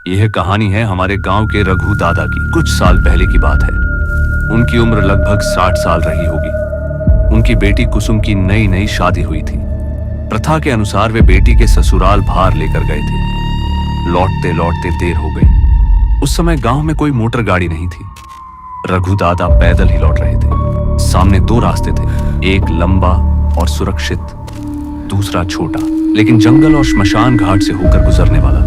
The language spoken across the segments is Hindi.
यह कहानी है हमारे गांव के रघु दादा की। कुछ साल पहले की बात है। उनकी उम्र लगभग 60 साल रही होगी। उनकी बेटी कुसुम की नई नई शादी हुई थी। प्रथा के अनुसार वे बेटी के ससुराल भार लेकर गए थे। लौटते लौटते देर हो गई। उस समय गांव में कोई मोटर गाड़ी नहीं थी। रघु दादा पैदल ही लौट रहे थे। सामने दो रास्ते थे, एक लंबा और सुरक्षित, दूसरा छोटा लेकिन जंगल और श्मशान घाट से होकर गुजरने वाला।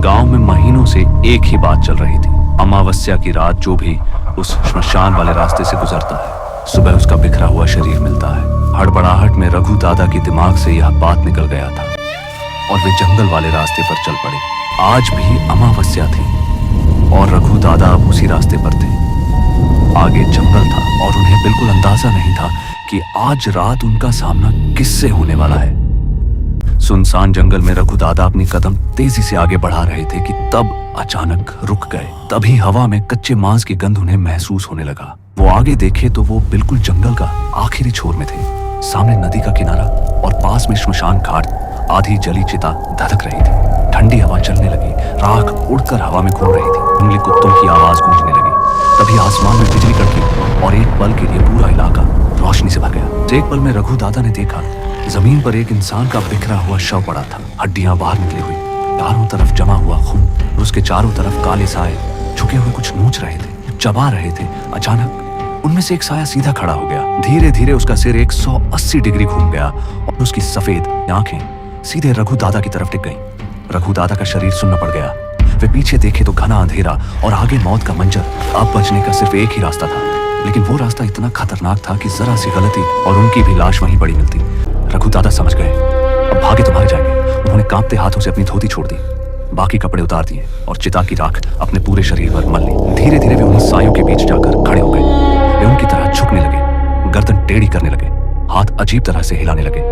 गांव में महीनों से एक ही बात चल रही थी। अमावस्या की रात जो भी उस श्मशान वाले रास्ते से गुजरता है, सुबह उसका बिखरा हुआ शरीर मिलता है। हड़बड़ाहट में रघु दादा के दिमाग से यह बात निकल गया था और वे जंगल वाले रास्ते पर चल पड़े। आज भी अमावस्या थी और रघु दादा अब उसी रास्ते पर थे। आगे जंगल था और उन्हें बिल्कुल अंदाजा नहीं था कि आज रात उनका सामना किससे होने वाला है। सुनसान जंगल में रघु दादा अपनी कदम तेजी से आगे बढ़ा रहे थे कि तब अचानक रुक गए। तभी हवा में कच्चे मांस की गंध उन्हें महसूस होने लगा। वो आगे देखे तो वो बिल्कुल जंगल का आखिरी छोर में थे। सामने नदी का किनारा और पास में श्मशान घाट। आधी जली चिता धधक रही थी। ठंडी हवा चलने लगी। राख उड़कर हवा में घूम रही थी। जंगली कुत्तों की आवाज गूंजने लगी। तभी आसमान में बिजली कड़की और एक पल के लिए पूरा इलाका रोशनी से भर गया। एक पल में रघु दादा ने देखा जमीन पर एक इंसान का बिखरा हुआ शव पड़ा था। हड्डियां बाहर निकली हुई, चारों तरफ जमा हुआ खून। उसके चारों तरफ काले साए झुके हुए कुछ नोच रहे थे, चबा रहे थे। अचानक उनमें से एक साया सीधा खड़ा हो गया। धीरे धीरे उसका सिर 180 डिग्री घूम गया और उसकी सफेद आंखें सीधे रघु दादा की तरफ टिक गईं। रघु दादा का शरीर सुन्न पड़ गया। वे पीछे देखे तो घना अंधेरा और आगे मौत का मंजर। अब बचने का सिर्फ एक ही रास्ता था, लेकिन वो रास्ता इतना खतरनाक था कि जरा सी गलती और उनकी भी लाश वहीं पड़ी मिलती। रघु दादा समझ गए, अब भागे तो मारे जाएंगे। उन्होंने कांपते हाथों से अपनी धोती छोड़ दी, बाकी कपड़े उतार दिए और चिता की राख अपने पूरे शरीर पर मल ली। धीरे धीरे वे उन्हीं सायों के बीच जाकर खड़े हो गए। वे उनकी तरह झुकने लगे, गर्दन टेढ़ी करने लगे, हाथ अजीब तरह से हिलाने लगे।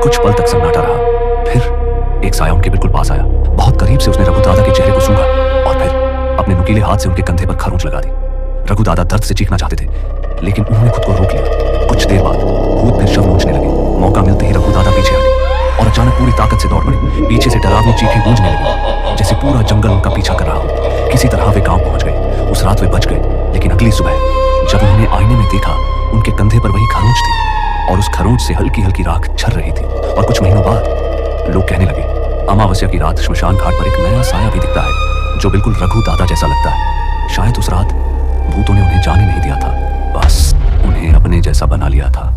कुछ पल तक सन्नाटा रहा। फिर एक साया उनके बिल्कुल पास आया। बहुत करीब से उसने रघु दादा के चेहरे को सूंघा और फिर अपने नुकीले हाथ से उनके कंधे पर खरोंच लगा दी। रघु दादा दर्द से चीखना चाहते थे, लेकिन उन्होंने खुद को रोक लिया। कुछ देर बाद भूत फिर शव नोचने लगे। मौका मिलते ही रघु दादा पीछे हटे और अचानक पूरी ताकत से दौड़ पड़े। पीछे से डरावनी चीखें गूंजने लगी, जैसे पूरा जंगल उनका पीछा कर रहा हो। किसी तरह वे गांव पहुंच गए। उस रात वे बच गए, लेकिन अगली सुबह जब उन्होंने आईने में देखा, उनके कंधे पर वही खरोंच थी और उस खरोंच से हल्की हल्की राख झर रही थी। और कुछ महीनों बाद लोग कहने लगे, अमावस्या की रात श्मशान घाट पर एक नया साया भी दिखता है जो बिल्कुल रघु दादा जैसा लगता है। शायद उस रात भूतों ने उन्हें जाने नहीं दिया था, बस उन्हें अपने जैसा बना लिया था।